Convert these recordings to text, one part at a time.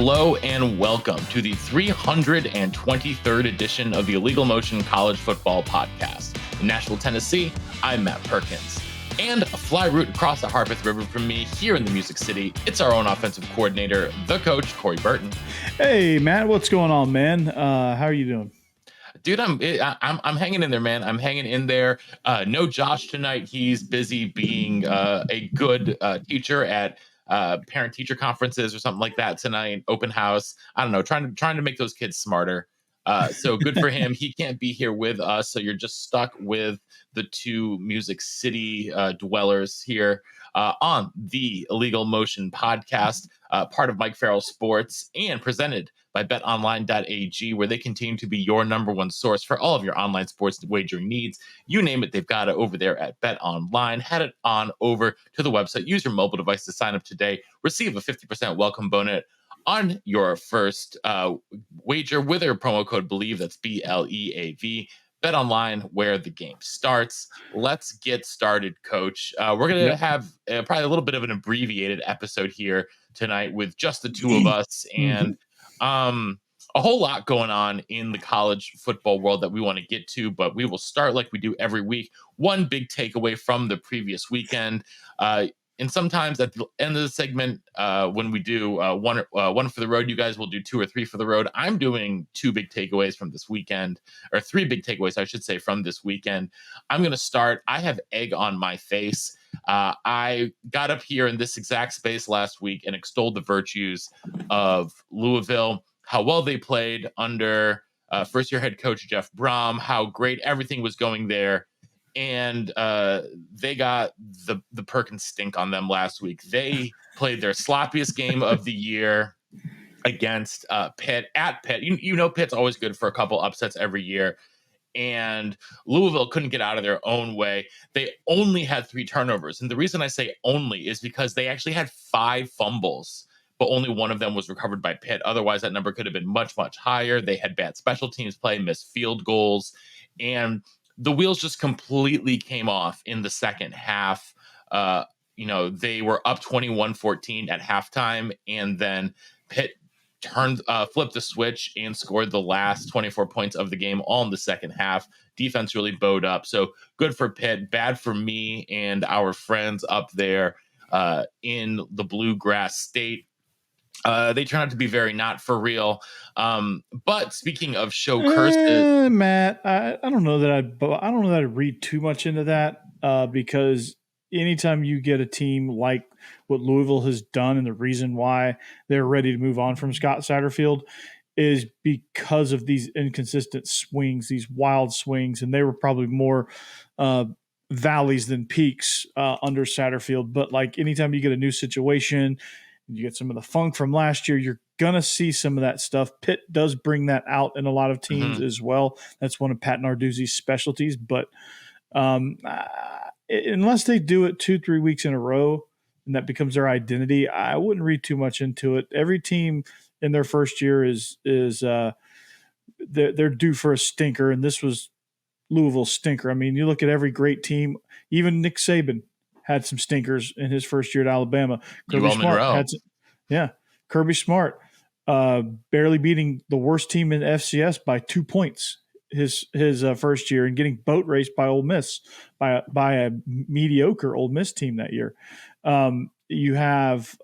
Hello and welcome to the 323rd edition of the Illegal Motion College Football Podcast. In Nashville, Tennessee, I'm Matt Perkins. And a fly route across the Harpeth River from me here in the Music City, it's our own offensive coordinator, the coach, Corey Burton. Hey, Matt, what's going on, man? How are you doing? Dude, I'm hanging in there, man. I'm hanging in there. No Josh tonight. He's busy being a good teacher at parent-teacher conferences or something like that tonight. Open house. I don't know. Trying to make those kids smarter. So good for him. He can't be here with us, so you're just stuck with the two Music City dwellers here on the Illegal Motion Podcast, part of Mike Farrell Sports, and presented by betonline.ag, where they continue to be your number one source for all of your online sports wagering needs. You name it, they've got it over there at BetOnline. Head it on over to the website. Use your mobile device to sign up today. Receive a 50% welcome bonus on your first wager with our promo code BELIEVE. That's BLEAV. BetOnline, where the game starts. Let's get started, Coach. We're going to have probably a little bit of an abbreviated episode here tonight with just the two of us, and a whole lot going on in the college football world that we want to get to, but we will start like we do every week. One big takeaway from the previous weekend. And sometimes at the end of the segment, when we do one for the road, you guys will do two or three for the road. I'm doing two big takeaways from this weekend, or three big takeaways, I should say, from this weekend. I'm going to start. I have egg on my face. I got up here in this exact space last week and extolled the virtues of Louisville, how well they played under first-year head coach Jeff Brom, how great everything was going there. And they got the Perkins stink on them last week. They played their sloppiest game of the year against Pitt at Pitt. You know Pitt's always good for a couple upsets every year. And Louisville couldn't get out of their own way. They only had 3 turnovers. And the reason I say only is because they actually had 5 fumbles, but only one of them was recovered by Pitt. Otherwise, that number could have been much, much higher. They had bad special teams play, missed field goals, and the wheels just completely came off in the second half. They were up 21-14 at halftime, and then Pitt flipped the switch and scored the last 24 points of the game all in the second half. Defense really bowed up. So good for Pitt, bad for me and our friends up there in the Bluegrass State. They turn out to be very not for real. But speaking of show curses, Matt, I don't know that I'd read too much into that because anytime you get a team like what Louisville has done, and the reason why they're ready to move on from Scott Satterfield is because of these inconsistent swings, these wild swings, and they were probably more valleys than peaks under Satterfield. But like anytime you get a new situation, you get some of the funk from last year, you're going to see some of that stuff. Pitt does bring that out in a lot of teams as well. That's one of Pat Narduzzi's specialties. But unless they do it 2-3 weeks in a row and that becomes their identity, I wouldn't read too much into it. Every team in their first year is they're due for a stinker, and this was Louisville's stinker. I mean, you look at every great team, even Nick Saban had some stinkers in his first year at Alabama. Kirby Smart barely beating the worst team in FCS by 2 points his first year, and getting boat raced by Ole Miss by a mediocre Ole Miss team that year. You have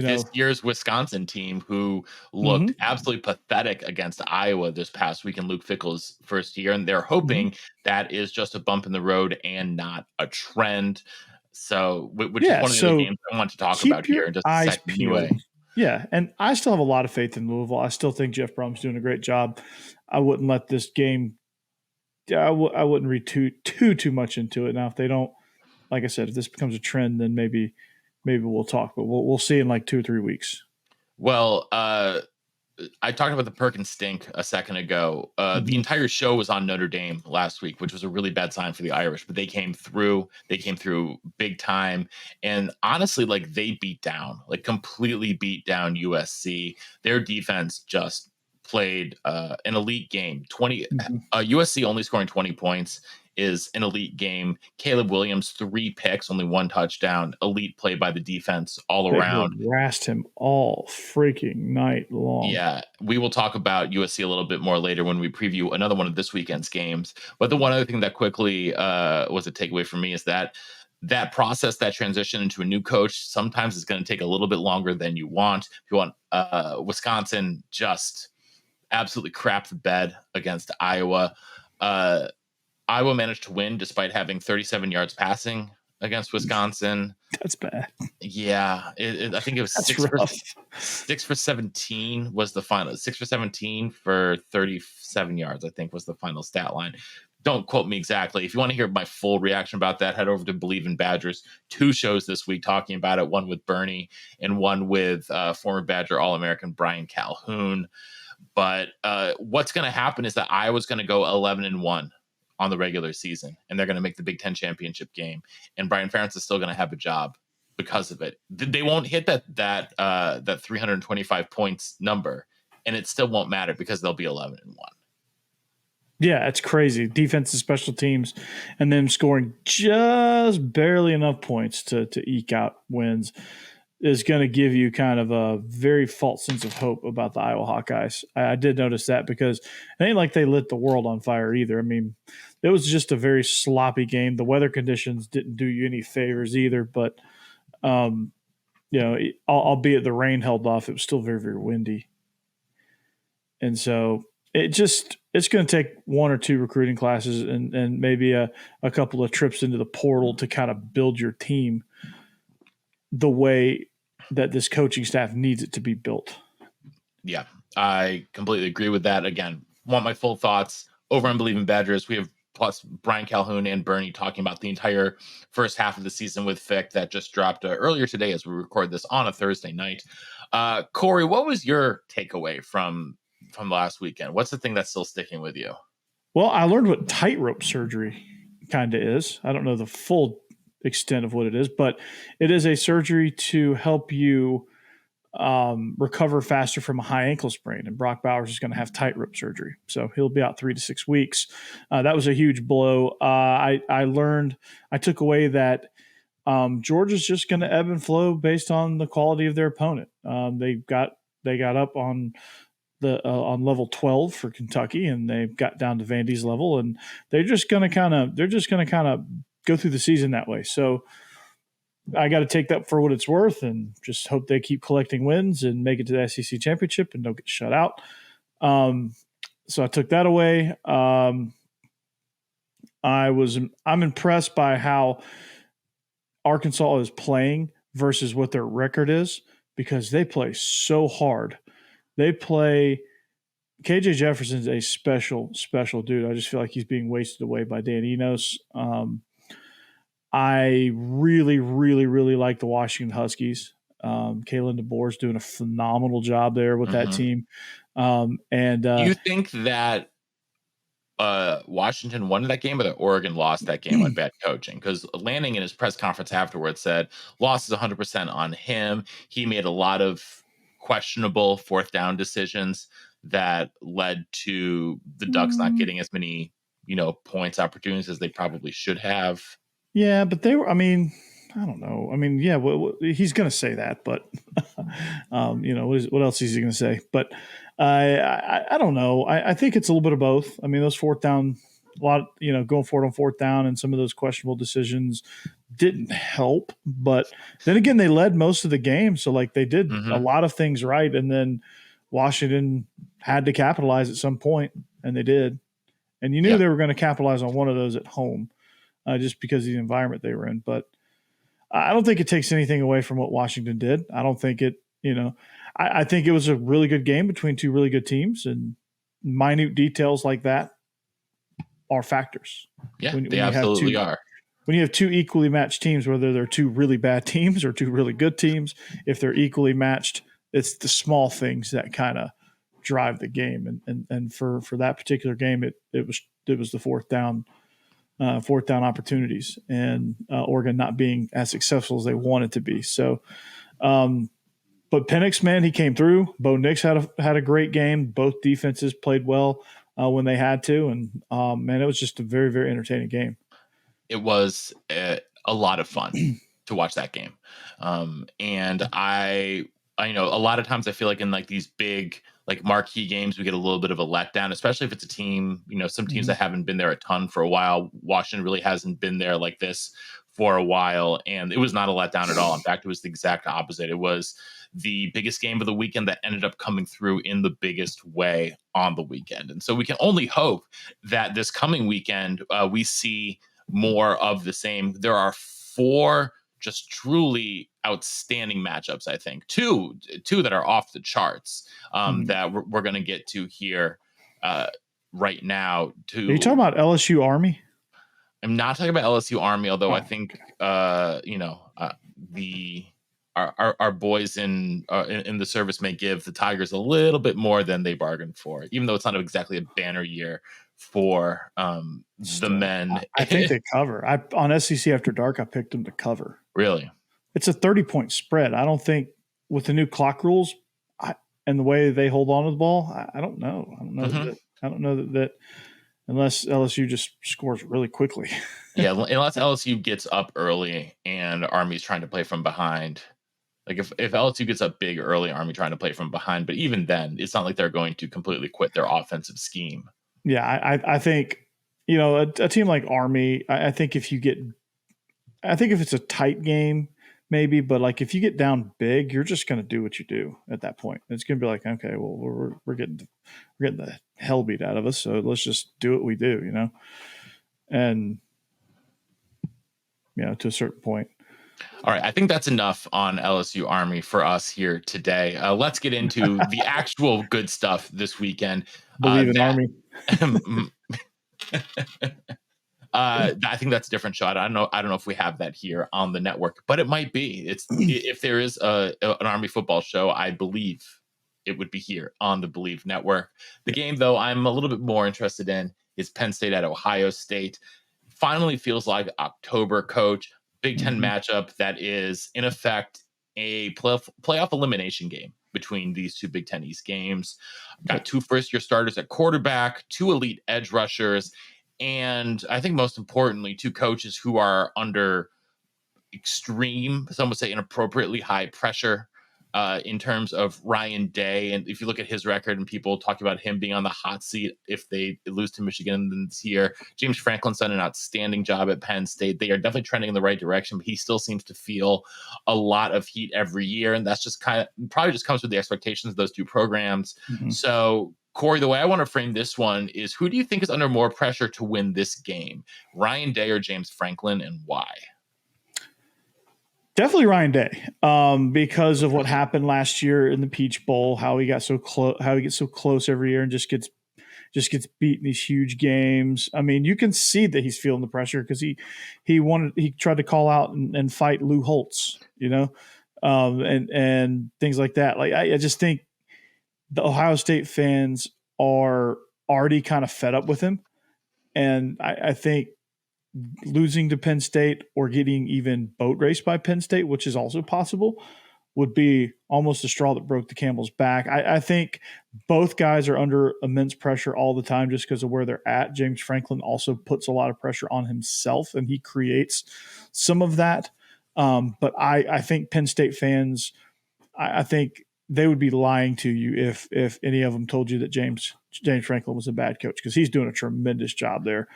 this year's Wisconsin team who looked absolutely pathetic against Iowa this past week in Luke Fickell's first year, and they're hoping that is just a bump in the road and not a trend. So, which is one of the games I want to talk about here in just a second anyway. Yeah, and I still have a lot of faith in Louisville. I still think Jeff Brom's doing a great job. I wouldn't let this game I wouldn't read too much into it. Now, if they don't, like I said, if this becomes a trend, then maybe we'll talk, but we'll see in like 2 or 3 weeks. Well, I talked about the Perkins stink a second ago. The entire show was on Notre Dame last week, which was a really bad sign for the Irish, but they came through big time. And honestly, like they completely beat down USC. Their defense just played an elite game. USC only scoring 20 points is an elite game. Caleb Williams, 3 picks, only 1 touchdown. Elite play by the defense all They around. harassed him all freaking night long. Yeah, we will talk about USC a little bit more later when we preview another one of this weekend's games. But the one other thing that quickly was a takeaway for me is that process, that transition into a new coach, sometimes is going to take a little bit longer than you want. If you want Wisconsin just absolutely crap the bed against Iowa. Iowa managed to win despite having 37 yards passing against Wisconsin. That's bad. Yeah, I think it was That's 6 for 17 was the final. 6 for 17 for 37 yards, I think, was the final stat line. Don't quote me exactly. If you want to hear my full reaction about that, head over to Believe in Badgers. 2 shows this week talking about it, one with Bernie and one with former Badger All-American Brian Calhoun. But what's going to happen is that Iowa's going to go 11-1 on the regular season, and they're going to make the Big Ten championship game. And Brian Ferentz is still going to have a job because of it. They won't hit that 325 points number, and it still won't matter because they'll be 11-1. Yeah, it's crazy. Defense and special teams, and them scoring just barely enough points to eke out wins is going to give you kind of a very false sense of hope about the Iowa Hawkeyes. I did notice that because it ain't like they lit the world on fire either. I mean, it was just a very sloppy game. The weather conditions didn't do you any favors either, but albeit the rain held off, it was still very, very windy. And so it's going to take 1 or 2 recruiting classes and maybe a couple of trips into the portal to kind of build your team the way that this coaching staff needs it to be built. Yeah, I completely agree with that. Again, want my full thoughts over on Believe in Badgers. We have plus Brian Calhoun and Bernie talking about the entire first half of the season with Fick that just dropped earlier today as we record this on a Thursday night. Corey, what was your takeaway from last weekend? What's the thing that's still sticking with you? Well, I learned what tightrope surgery kind of is. I don't know the full extent of what it is, but it is a surgery to help you recover faster from a high ankle sprain. And Brock Bowers is going to have tightrope surgery, so he'll be out 3 to 6 weeks. That was a huge blow. I took away that Georgia's just going to ebb and flow based on the quality of their opponent. They got up on level 12 for Kentucky, and they got down to Vandy's level, and they're just going to kind of go through the season that way. So I got to take that for what it's worth and just hope they keep collecting wins and make it to the SEC championship and don't get shut out. So I took that away. I'm impressed by how Arkansas is playing versus what their record is, because they play so hard. KJ Jefferson's a special dude. I just feel like he's being wasted away by Dan Enos. I really, really, really like the Washington Huskies. Kalen DeBoer's doing a phenomenal job there with that team. Do you think that Washington won that game or that Oregon lost that game on bad coaching? Because Lanning in his press conference afterwards said loss is 100% on him. He made a lot of questionable 4th down decisions that led to the Ducks not getting as many, points opportunities as they probably should have. Yeah, but they were, I don't know. Yeah, he's going to say that, but, what else is he going to say? But I don't know. I think it's a little bit of both. Those 4th down, going for it on 4th down and some of those questionable decisions didn't help. But then again, they led most of the game. So, they did a lot of things right. And then Washington had to capitalize at some point, and they did. And you knew they were going to capitalize on one of those at home. Just because of the environment they were in. But I don't think it takes anything away from what Washington did. I don't think it, I think it was a really good game between 2 really good teams, and minute details like that are factors. Yeah, they absolutely are. When you have 2 equally matched teams, whether they're 2 really bad teams or 2 really good teams, if they're equally matched, it's the small things that kind of drive the game. And for that particular game, it was the 4th down opportunities, and Oregon not being as successful as they wanted to be. So, but Penix, man, he came through. Bo Nix had a great game. Both defenses played well. when they had to. And man, it was just a very, very entertaining game. It was a lot of fun to watch that game. And I know a lot of times I feel like in like these big like marquee games, we get a little bit of a letdown, especially if it's a team, some teams that haven't been there a ton for a while. Washington really hasn't been there like this for a while. And it was not a letdown at all. In fact, it was the exact opposite. It was the biggest game of the weekend that ended up coming through in the biggest way on the weekend. And so we can only hope that this coming weekend, we see more of the same. There are 4 just truly outstanding matchups. I think two that are off the charts that we're going to get to here right now. Are you talking about LSU Army? I'm not talking about LSU Army, although I think our boys in the service may give the Tigers a little bit more than they bargained for, even though it's not exactly a banner year for the men. I think they cover. On SEC After Dark, I picked them to cover. Really? It's a 30-point spread. I don't think with the new clock rules and the way they hold on to the ball, I don't know. I don't know that unless LSU just scores really quickly. Yeah, unless LSU gets up early and Army's trying to play from behind. Like if LSU gets up big early, Army trying to play from behind, but even then, it's not like they're going to completely quit their offensive scheme. Yeah, I think a team like Army. I think if it's a tight game, maybe, but like if you get down big, you're just going to do what you do at that point. It's going to be like, okay, well, we're getting the hell beat out of us, so let's just do what we do, and to a certain point. All right, I think that's enough on LSU Army for us here today. Let's get into the actual good stuff this weekend. Believe in Army. I think that's a different show. I don't know if we have that here on the network, but it might be. If there is an Army football show, I believe it would be here on the Believe Network. The game, though, I'm a little bit more interested in is Penn State at Ohio State. Finally feels like October, Coach. Big Ten matchup that is, in effect, a playoff elimination game between these 2 Big Ten East games. Got 2 first-year starters at quarterback, 2 elite edge rushers, and I think most importantly, 2 coaches who are under extreme, some would say inappropriately high pressure in terms of Ryan Day. And if you look at his record and people talk about him being on the hot seat if they lose to Michigan this year, James Franklin's done an outstanding job at Penn State. They are definitely trending in the right direction, but he still seems to feel a lot of heat every year. And that's just probably just comes with the expectations of those 2 programs. So Corey, the way I want to frame this one is, who do you think is under more pressure to win this game? Ryan Day or James Franklin, and why? Definitely Ryan Day, because of what happened last year in the Peach Bowl, how he got so close, how he gets so close every year and just gets beat in these huge games. I mean, you can see that he's feeling the pressure because he tried to call out and fight Lou Holtz, and things like that. Like I just think the Ohio State fans are already kind of fed up with him, and I think losing to Penn State or getting even boat raced by Penn State, which is also possible, would be almost a straw that broke the camel's back. I think both guys are under immense pressure all the time just because of where they're at. James Franklin also puts a lot of pressure on himself, and he creates some of that. But I think Penn State fans, I think they would be lying to you if any of them told you that James Franklin was a bad coach, because he's doing a tremendous job there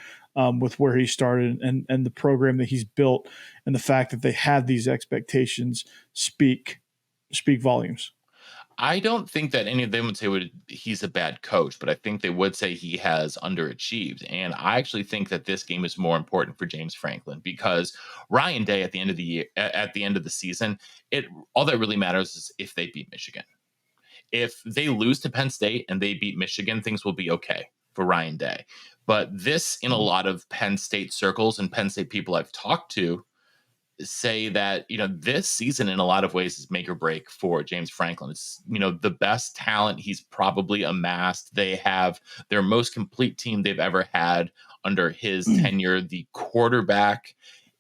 with where he started and the program that he's built, and the fact that they have these expectations speak volumes. I don't think that any of them would say he's a bad coach, but I think they would say he has underachieved. And I actually think that this game is more important for James Franklin, because Ryan Day at the end of the year, at the end of the season, all that really matters is if they beat Michigan. If they lose to Penn State and they beat Michigan, things will be okay for Ryan Day. But this, in a lot of Penn State circles and Penn State people I've talked to, say that this season in a lot of ways is make or break for James Franklin. It's the best talent he's probably amassed. They have their most complete team they've ever had under his tenure. The quarterback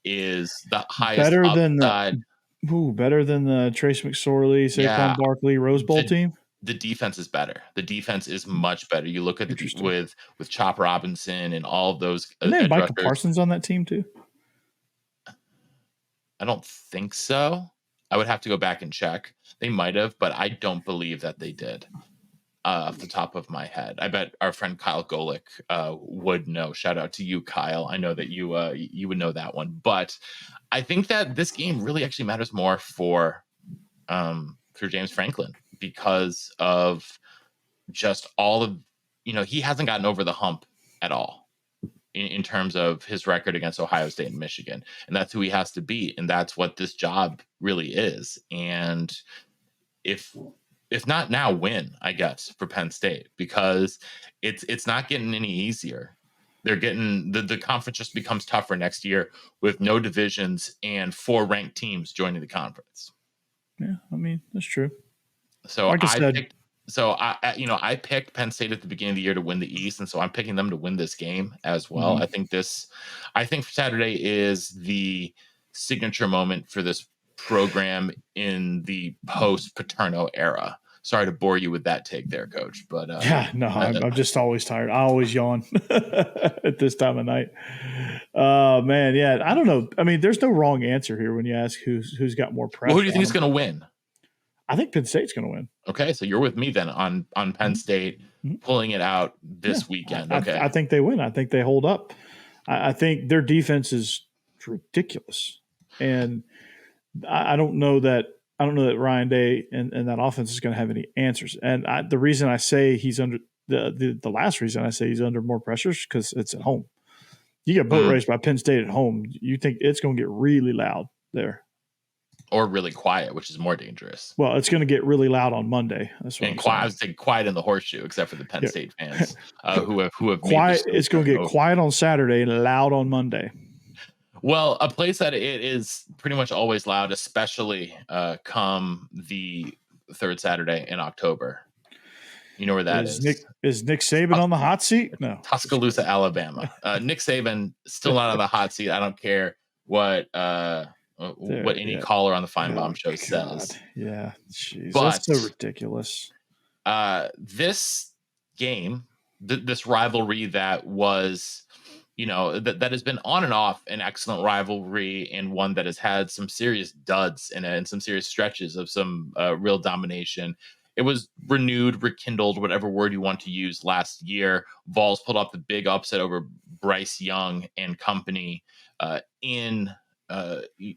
is the highest better upside. Better than the Trace McSorley, Saquon Barkley Rose Bowl team. the defense is better. The defense is much better. You look at Interesting. with Chop Robinson and all of those Didn't they have edge Micah rushers. Parsons on that team too? I don't think so. I would have to go back and check. They might have, but I don't believe that they did. Off the top of my head, I bet our friend Kyle Golick would know. Shout out to you, Kyle. I know that you would know that one. But I think that this game really actually matters more for James Franklin because of just all of he hasn't gotten over the hump at all in terms of his record against Ohio State and Michigan, and that's who he has to beat, and that's what this job really is. And if not now, when, I guess, for Penn State, because it's not getting any easier. They're getting the conference just becomes tougher next year with no divisions and 4 ranked teams joining the conference. Yeah, I mean, that's true. So like I picked Penn State at the beginning of the year to win the East, and so I'm picking them to win this game as well. Mm-hmm. I think Saturday is the signature moment for this program in the post Paterno era. Sorry to bore you with that take there, Coach, but I'm just always tired. I always yawn at this time of night. Man, yeah, I don't know. I mean, there's no wrong answer here when you ask who's got more pressure. Well, who do you think is going to win? I think Penn State's going to win. Okay, so you're with me then on Penn State pulling it out this weekend. Okay, I think they win. I think they hold up. I think their defense is ridiculous, and I don't know that Ryan Day and that offense is going to have any answers. And the reason I say he's under the last reason I say he's under more pressure is because it's at home. You get boat raced by Penn State at home. You think it's going to get really loud there. Or really quiet, which is more dangerous. Well, it's going to get really loud on Monday. That's what I was saying quiet in the horseshoe, except for the Penn State fans who have quiet. It's going to get quiet on Saturday and loud on Monday. Well, a place that it is pretty much always loud, especially come the third Saturday in October. You know where that is? Is Nick Saban on the hot seat? No. Tuscaloosa, Alabama. Nick Saban still not on the hot seat. I don't care what any caller on the Feinbaum show says. Yeah, jeez, but that's so ridiculous. This game, this rivalry that was, that has been on and off an excellent rivalry, and one that has had some serious duds in it and some serious stretches of some real domination. It was renewed, rekindled, whatever word you want to use, last year. Vols pulled off the big upset over Bryce Young and company in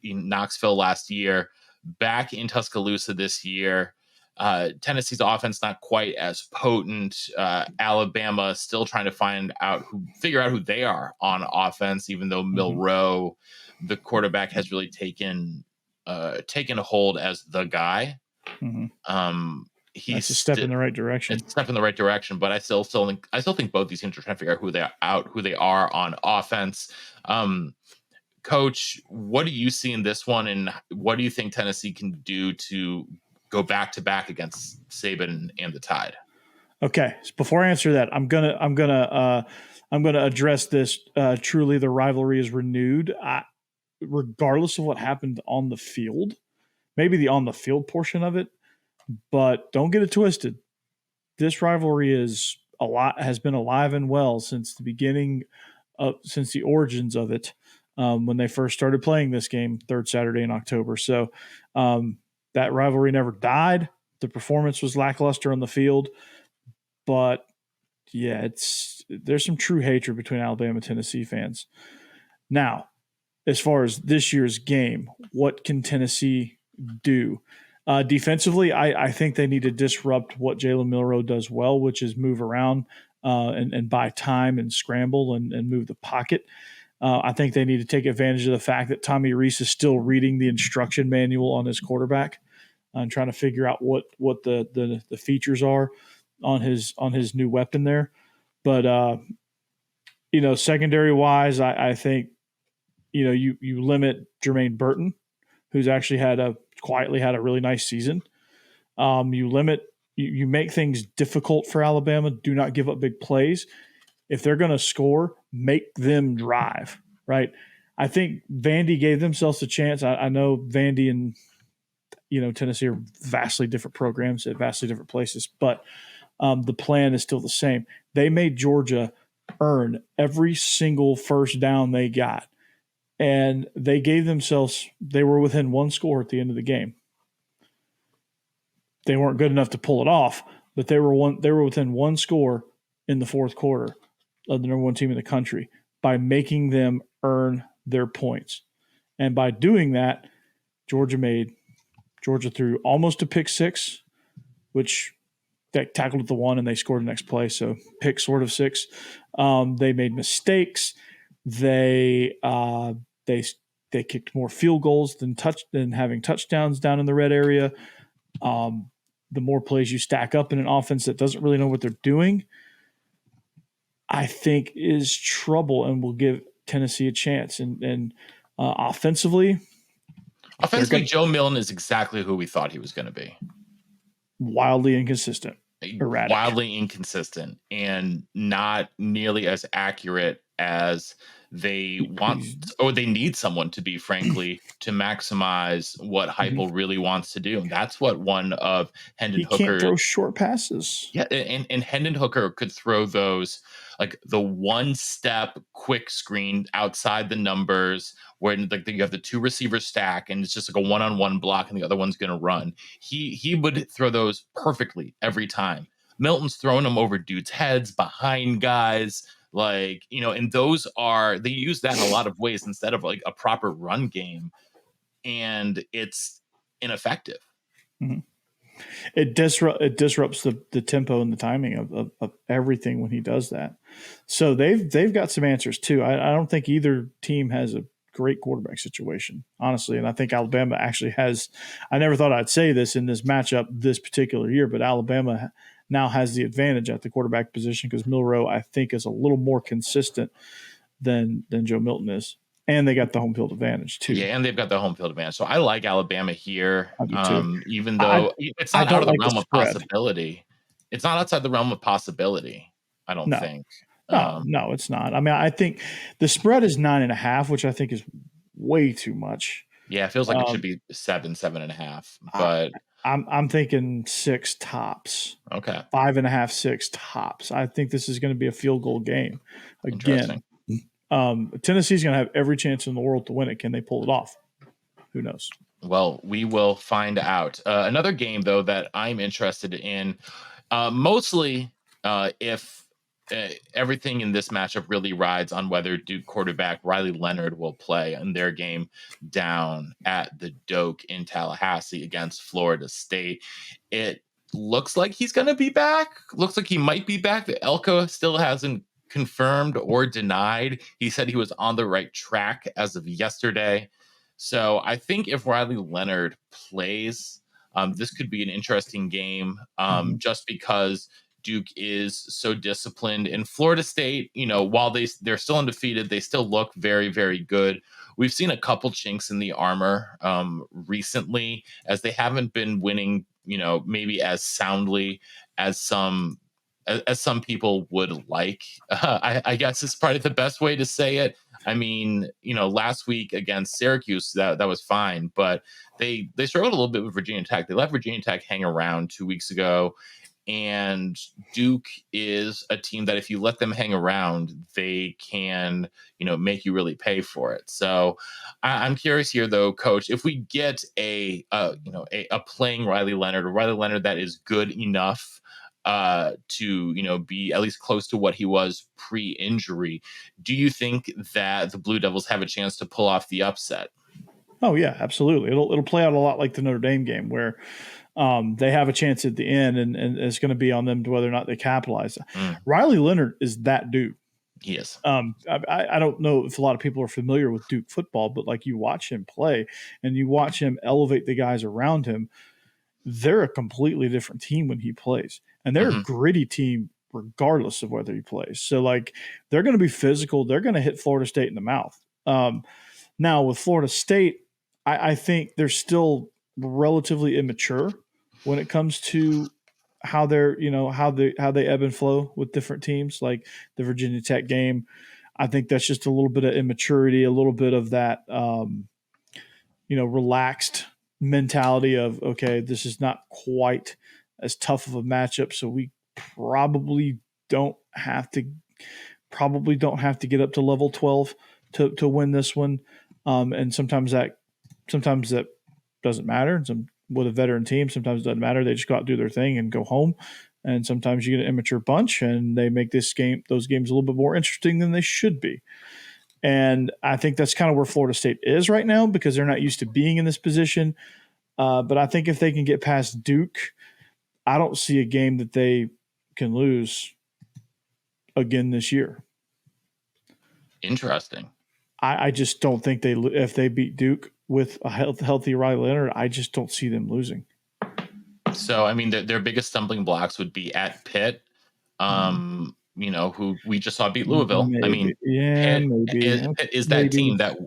Knoxville last year. Back in Tuscaloosa this year. Tennessee's offense not quite as potent. Alabama still trying to figure out who they are on offense, even though Milroe, the quarterback, has really taken a hold as the guy. He's a step in the right direction. It's a step in the right direction, but I still think both these teams are trying to figure out who they are on offense. Coach, what do you see in this one, and what do you think Tennessee can do to go back to back against Saban and the Tide? Okay, so before I answer that, I'm gonna address this. Truly, the rivalry is renewed, regardless of what happened on the field. Maybe the on the field portion of it, but don't get it twisted. This rivalry has been alive and well since the beginning since the origins of it. When they first started playing this game, third Saturday in October. So that rivalry never died. The performance was lackluster on the field. But, yeah, there's some true hatred between Alabama and Tennessee fans. Now, as far as this year's game, what can Tennessee do? Defensively, I think they need to disrupt what Jalen Milroe does well, which is move around and buy time and scramble and move the pocket. I think they need to take advantage of the fact that Tommy Rees is still reading the instruction manual on his quarterback and trying to figure out what the features are on his new weapon there. But secondary wise, I think you limit Jermaine Burton, who's actually quietly had a really nice season. You make things difficult for Alabama. Do not give up big plays. If they're going to score, make them drive, right? I think Vandy gave themselves a chance. I know Vandy and Tennessee are vastly different programs at vastly different places, but the plan is still the same. They made Georgia earn every single first down they got, and they were within one score at the end of the game. They weren't good enough to pull it off, but they were within one score in the fourth quarter of the number one team in the country by making them earn their points. And by doing that, Georgia threw almost a pick six, which they tackled at the one and they scored the next play. So pick sort of six. They made mistakes. They kicked more field goals than having touchdowns down in the red area. The more plays you stack up in an offense that doesn't really know what they're doing, I think is trouble and will give Tennessee a chance. And offensively, Joe Milton is exactly who we thought he was going to be. Wildly inconsistent, erratic. Wildly inconsistent, and not nearly as accurate as they want or they need someone to be, frankly, to maximize what Heupel really wants to do. And that's what one of Hendon Hooker can't throw short passes. Yeah, and Hendon Hooker could throw those like the one step quick screen outside the numbers where like you have the two receivers stack and it's just like a one-on-one block and the other one's going to run. He would throw those perfectly every time. Milton's throwing them over dudes' heads, behind guys, and they use that in a lot of ways instead of like a proper run game, and it's ineffective. Mm-hmm. It disrupts the tempo and the timing of everything when he does that. So they've got some answers too. I don't think either team has a great quarterback situation, honestly. And I think Alabama actually has. I never thought I'd say this in this matchup this particular year, but Alabama now has the advantage at the quarterback position because Milroe, I think, is a little more consistent than Joe Milton is. And they got the home field advantage too. Yeah, and they've got the home field advantage. So I like Alabama here, even though it's not out of the realm of possibility. It's not outside the realm of possibility, I don't think. No, it's not. I mean, I think the spread is 9.5, which I think is way too much. Yeah, it feels like it should be 7.5. But I'm thinking 6 tops. Okay. 5.5, 6 tops. I think this is going to be a field goal game again. Tennessee's going to have every chance in the world to win it. Can they pull it off? Who knows? Well, we will find out. Another game, though, that I'm interested in, mostly if everything in this matchup really rides on whether Duke quarterback Riley Leonard will play in their game down at the Doak in Tallahassee against Florida State. It looks like he's going to be back. Looks like he might be back. The Elko still hasn't confirmed or denied. He said he was on the right track as of yesterday. So I think if Riley Leonard plays, this could be an interesting game just because Duke is so disciplined. And Florida State, while they're still undefeated, they still look very, very good. We've seen a couple chinks in the armor recently as they haven't been winning, maybe as soundly as some people would like. I guess it's probably the best way to say it. I mean, last week against Syracuse, that was fine, but they struggled a little bit with Virginia Tech. They let Virginia Tech hang around 2 weeks ago, and Duke is a team that if you let them hang around, they can, make you really pay for it. So I'm curious here, though, Coach, if we get a playing Riley Leonard that is good enough to be at least close to what he was pre-injury, do you think that the Blue Devils have a chance to pull off the upset? Oh yeah, absolutely. It'll play out a lot like the Notre Dame game where they have a chance at the end, and it's going to be on them to whether or not they capitalize. Riley Leonard is that dude. He is. I don't know if a lot of people are familiar with Duke football, but like you watch him play and you watch him elevate the guys around him, they're a completely different team when he plays. And they're a gritty team regardless of whether he plays. So, like, they're going to be physical. They're going to hit Florida State in the mouth. Now, with Florida State, I think they're still relatively immature when it comes to how they're, how they ebb and flow with different teams, like the Virginia Tech game. I think that's just a little bit of immaturity, a little bit of that, relaxed mentality of, okay, this is not quite as tough of a matchup, so we probably don't have to get up to level 12 to win this one. And sometimes that doesn't matter. With a veteran team, sometimes it doesn't matter. They just go out, do their thing, and go home. And sometimes you get an immature bunch, and they make those games a little bit more interesting than they should be. And I think that's kind of where Florida State is right now, because they're not used to being in this position. But I think if they can get past Duke, I don't see a game that they can lose again this year. Interesting. I just don't think if they beat Duke with a healthy Riley Leonard, I just don't see them losing. So, I mean, their biggest stumbling blocks would be at Pitt, who we just saw beat Louisville. Maybe. I mean, Pitt is that team that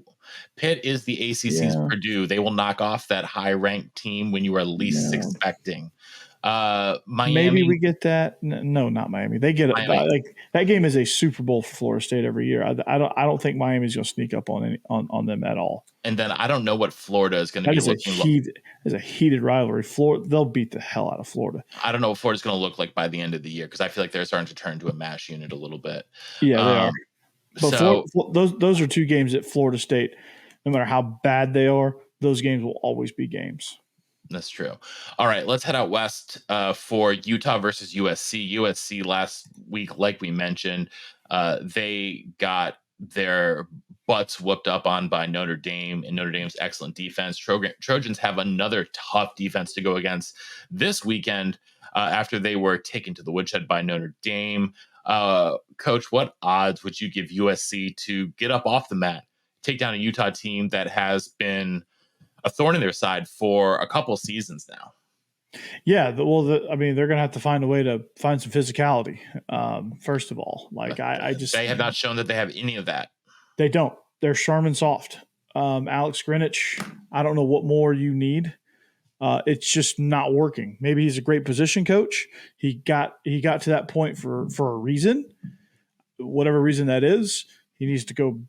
Pitt is the ACC's Purdue. They will knock off that high-ranked team when you are least expecting. Miami. Maybe we get that. No, not Miami. They get it. Like that game is a Super Bowl for Florida State every year. I don't think Miami's going to sneak up on them at all. And then I don't know what Florida is going to be looking like. It's a heated rivalry. Florida, they'll beat the hell out of Florida. I don't know what Florida's going to look like by the end of the year, because I feel like they're starting to turn into a mash unit a little bit. Yeah, they are. But those are two games at Florida State. No matter how bad they are, those games will always be games. That's true. All right, let's head out west for Utah versus USC. USC last week, like we mentioned, they got their butts whooped up on by Notre Dame, and Notre Dame's excellent defense. Trojans have another tough defense to go against this weekend after they were taken to the woodshed by Notre Dame. Coach, what odds would you give USC to get up off the mat, take down a Utah team that has been a thorn in their side for a couple seasons now? Yeah, they're going to have to find a way to find some physicality. First of all, they have not shown that they have any of that. They don't. They're Charmin soft. Alex Greenwich, I don't know what more you need. It's just not working. Maybe he's a great position coach. He got to that point for a reason, whatever reason that is. He needs to go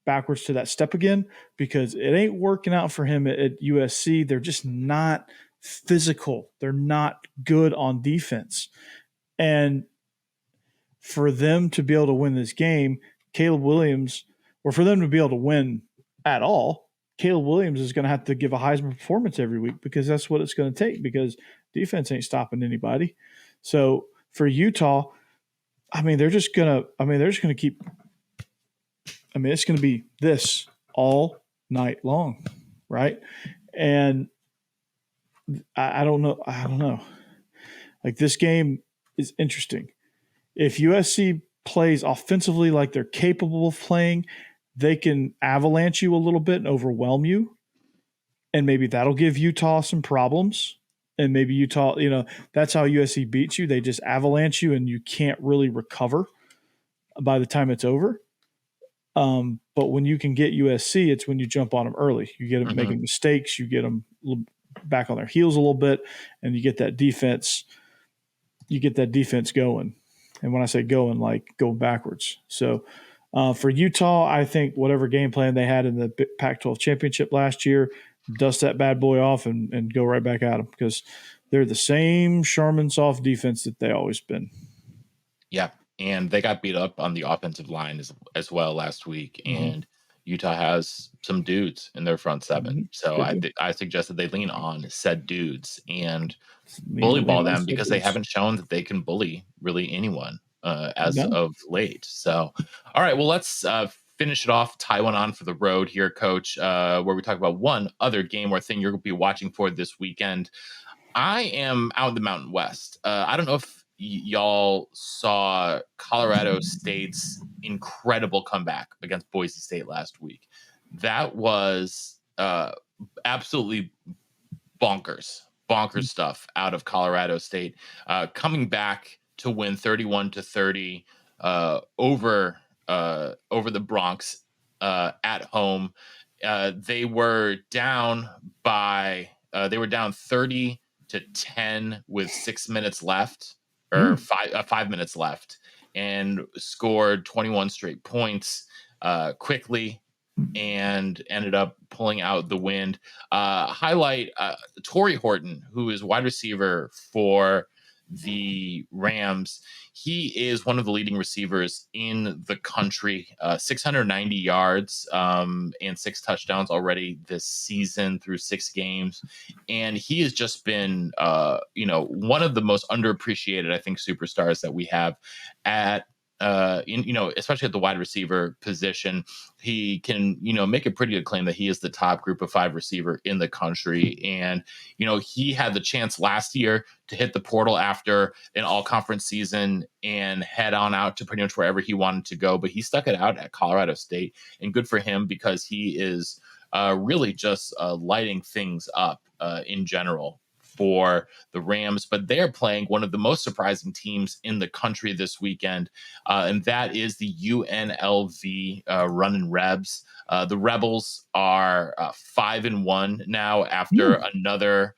backwards to that step again, because it ain't working out for him at USC. They're just not physical. They're not good on defense. And for them to be able to win this game, Caleb Williams, or for them to be able to win at all, Caleb Williams is going to have to give a Heisman performance every week, because that's what it's going to take, because defense ain't stopping anybody. So for Utah, they're just going to keep – it's going to be this all night long, right? And I don't know. Like, this game is interesting. If USC plays offensively like they're capable of playing, they can avalanche you a little bit and overwhelm you. And maybe that'll give Utah some problems. And maybe Utah, that's how USC beats you. They just avalanche you and you can't really recover by the time it's over. But when you can get USC, it's when you jump on them early. You get them making mistakes. You get them back on their heels a little bit, and you get that defense. You get that defense going. And when I say going, like going backwards. So for Utah, I think whatever game plan they had in the Pac-12 championship last year, dust that bad boy off and go right back at them, because they're the same Charmin soft defense that they always been. Yeah. And they got beat up on the offensive line as well last week. And Utah has some dudes in their front seven. So I suggested they lean on said dudes and bully ball them, because they haven't shown that they can bully really anyone as of late. So, all right, well, let's finish it off, tie one on for the road here, Coach, where we talk about one other game or thing you're going to be watching for this weekend. I am out in the Mountain West. I don't know if y'all saw Colorado State's incredible comeback against Boise State last week. That was absolutely bonkers stuff out of Colorado State, coming back to win 31-30 over the Bronx at home. They were down 30-10 with 6 minutes left. Or 5 minutes left, and scored 21 straight points quickly. and ended up pulling out the win. Highlight Torrey Horton, who is wide receiver for the Rams. He is one of the leading receivers in the country, 690 yards and 6 touchdowns already this season through 6 games. And he has just been, one of the most underappreciated, I think, superstars that we have at especially at the wide receiver position. He can, make a pretty good claim that he is the top group of 5 receiver in the country. And, he had the chance last year to hit the portal after an all conference season and head on out to pretty much wherever he wanted to go. But he stuck it out at Colorado State, and good for him, because he is really just lighting things up in general for the Rams. But they're playing one of the most surprising teams in the country this weekend, and that is the UNLV Running Rebs. The Rebels are 5-1 now after another.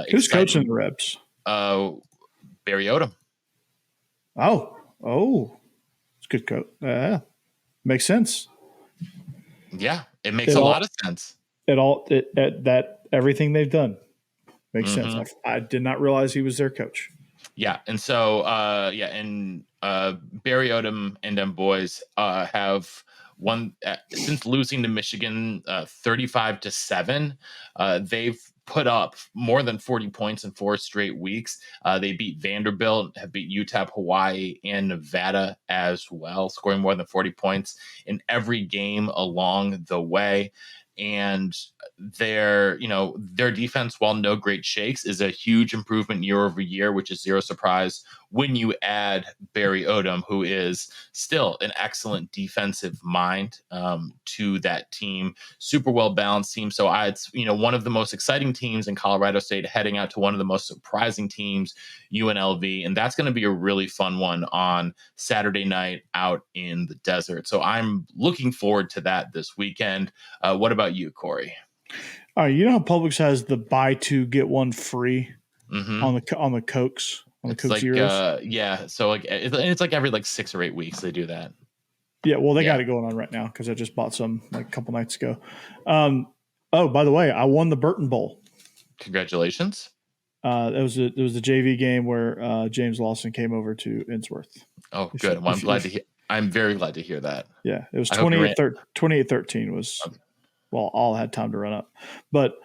Who's coaching the Rebs? Barry Odom. Oh, it's good coach. Makes sense. Yeah, it makes a lot of sense. Everything they've done makes sense. I did not realize he was their coach. Yeah, and so Barry Odom and them boys have won since losing to Michigan 35-7. They've put up more than 40 points in 4 straight weeks. They beat Vanderbilt, have beat UTEP, Hawaii, and Nevada as well, scoring more than 40 points in every game along the way. And their defense, while no great shakes, is a huge improvement year over year, which is zero surprise when you add Barry Odom, who is still an excellent defensive mind, to that team. Super well balanced team. So it's one of the most exciting teams in Colorado State heading out to one of the most surprising teams, UNLV, and that's going to be a really fun one on Saturday night out in the desert. So I'm looking forward to that this weekend. What about you, Corey? All right, you know how Publix has the buy 2 get 1 free on the Cokes, on the Coke Zeros? So it's like every 6 or 8 weeks they do that. Yeah, well, they got it going on right now because I just bought some a couple nights ago. By the way, I won the Burton Bowl. Congratulations! It was the JV game where James Lawson came over to Innsworth. Oh, good. Well, I'm very glad to hear that. Yeah, it was 28-13 was. Well, all had time to run up. But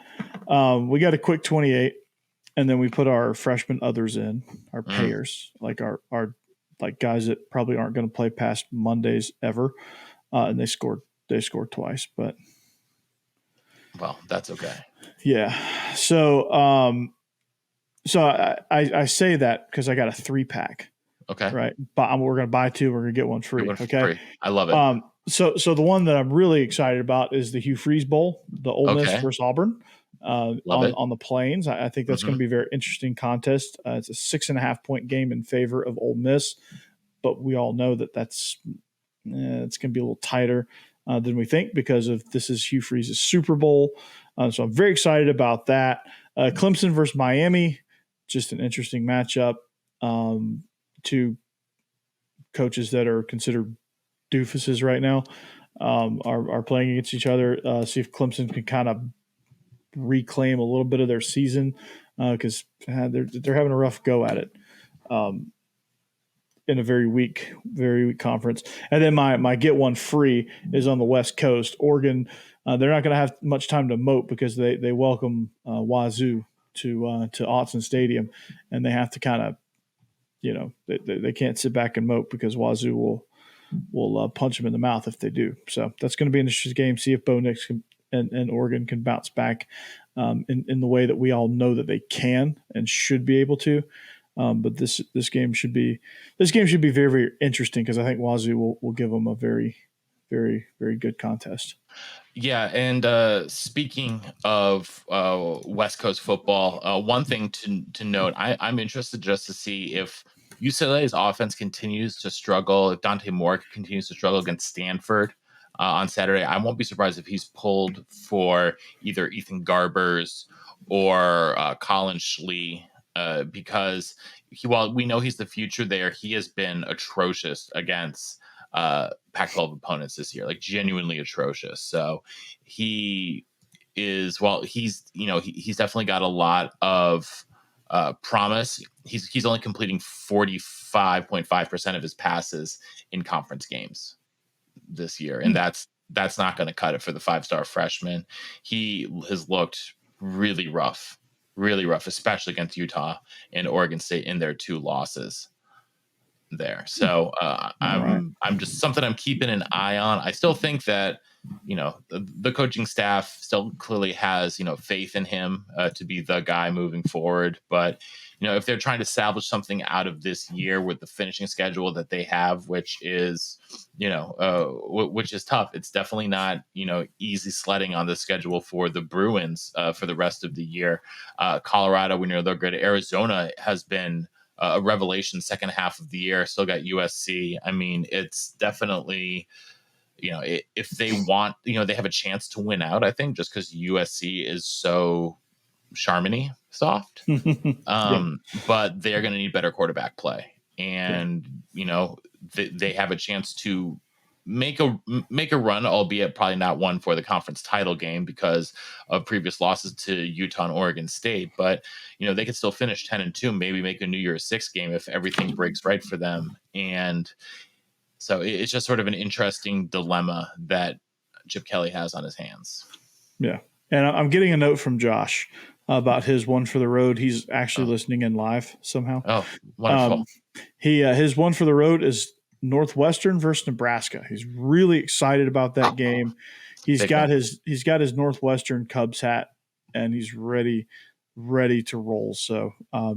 we got a quick 28, and then we put our freshman others in, our payers, like our guys that probably aren't going to play past Mondays ever, and they scored twice. But well, that's okay. Yeah. So I say that because I got a 3-pack. Okay. Right. But we're going to buy 2. We're going to get 1 free. Okay. I love it. So the one that I'm really excited about is the Hugh Freeze Bowl, the Ole Miss versus Auburn on the Plains. I think that's going to be a very interesting contest. It's a 6.5 point game in favor of Ole Miss, but we all know that it's going to be a little tighter than we think because of this is Hugh Freeze's Super Bowl. So I'm very excited about that. Clemson versus Miami, just an interesting matchup. 2 coaches that are considered doofuses right now are playing against each other. See if Clemson can kind of reclaim a little bit of their season because they're having a rough go at it in a very weak conference. And then my get 1 free is on the West Coast. Oregon, they're not going to have much time to moat because they welcome Wazoo to Autzen Stadium, and they have to kind of they can't sit back and moat because Wazoo will punch them in the mouth if they do. So that's going to be an interesting game. See if Bo Nix and Oregon can bounce back in the way that we all know that they can and should be able to. But this game should be very, very interesting because I think Wazoo will give them a very, very, very good contest. Yeah, and speaking of West Coast football, one thing to note, I'm interested just to see if UCLA's offense continues to struggle, if Dante Moore continues to struggle against Stanford on Saturday. I won't be surprised if he's pulled for either Ethan Garbers or Colin Schlee because while we know he's the future there, he has been atrocious against Pac-12 opponents this year, like genuinely atrocious. So he is, well, he's definitely got a lot of promise. He's only completing 45.5% of his passes in conference games this year, and that's not going to cut it for the 5-star freshman. He has looked really rough, especially against Utah and Oregon State in their 2 losses there. So I'm just something I'm keeping an eye on. I still think that the coaching staff still clearly has faith in him to be the guy moving forward. But if they're trying to salvage something out of this year with the finishing schedule that they have, which is which is tough. It's definitely not easy sledding on the schedule for the Bruins for the rest of the year. Colorado, we know they're good. Arizona has been a revelation second half of the year. Still got USC. I mean, it's definitely, if they want, they have a chance to win out, I think, just because USC is so Charmony soft. But they're going to need better quarterback play. And, they have a chance to make a run, albeit probably not one for the conference title game because of previous losses to Utah and Oregon State. But they could still finish 10-2, maybe make a New Year's Six game if everything breaks right for them. And so it's just sort of an interesting dilemma that Chip Kelly has on his hands. Yeah, and I'm getting a note from Josh about his one for the road. He's actually listening in live somehow. Oh, wonderful. His one for the road is Northwestern versus Nebraska. He's really excited about that game. He's got his Northwestern Cubs hat, and he's ready to roll. So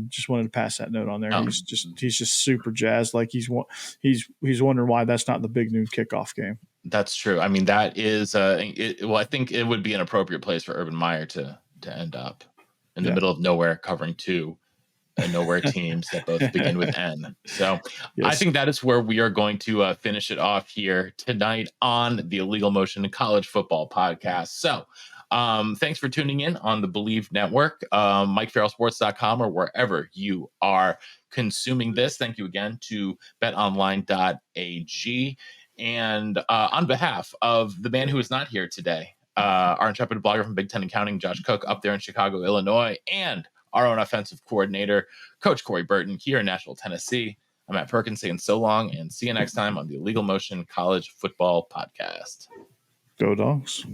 just wanted to pass that note on there. He's just super jazzed. Like he's wondering why that's not the big noon kickoff game. That's true. I mean, that is I think it would be an appropriate place for Urban Meyer to end up in the middle of nowhere, covering 2 nowhere teams that both begin with N. So I think that is where we are going to finish it off here tonight on the Illegal Motion College Football Podcast. So thanks for tuning in on the Believe Network, MikeFarrellSports.com, or wherever you are consuming this. Thank you again to betonline.ag. And on behalf of the man who is not here today, our intrepid blogger from Big Ten Accounting, Josh Cook, up there in Chicago, Illinois, and our own offensive coordinator, Coach Corey Burton, here in Nashville, Tennessee. I'm Matt Perkins saying so long, and see you next time on the Illegal Motion College Football Podcast. Go Dogs.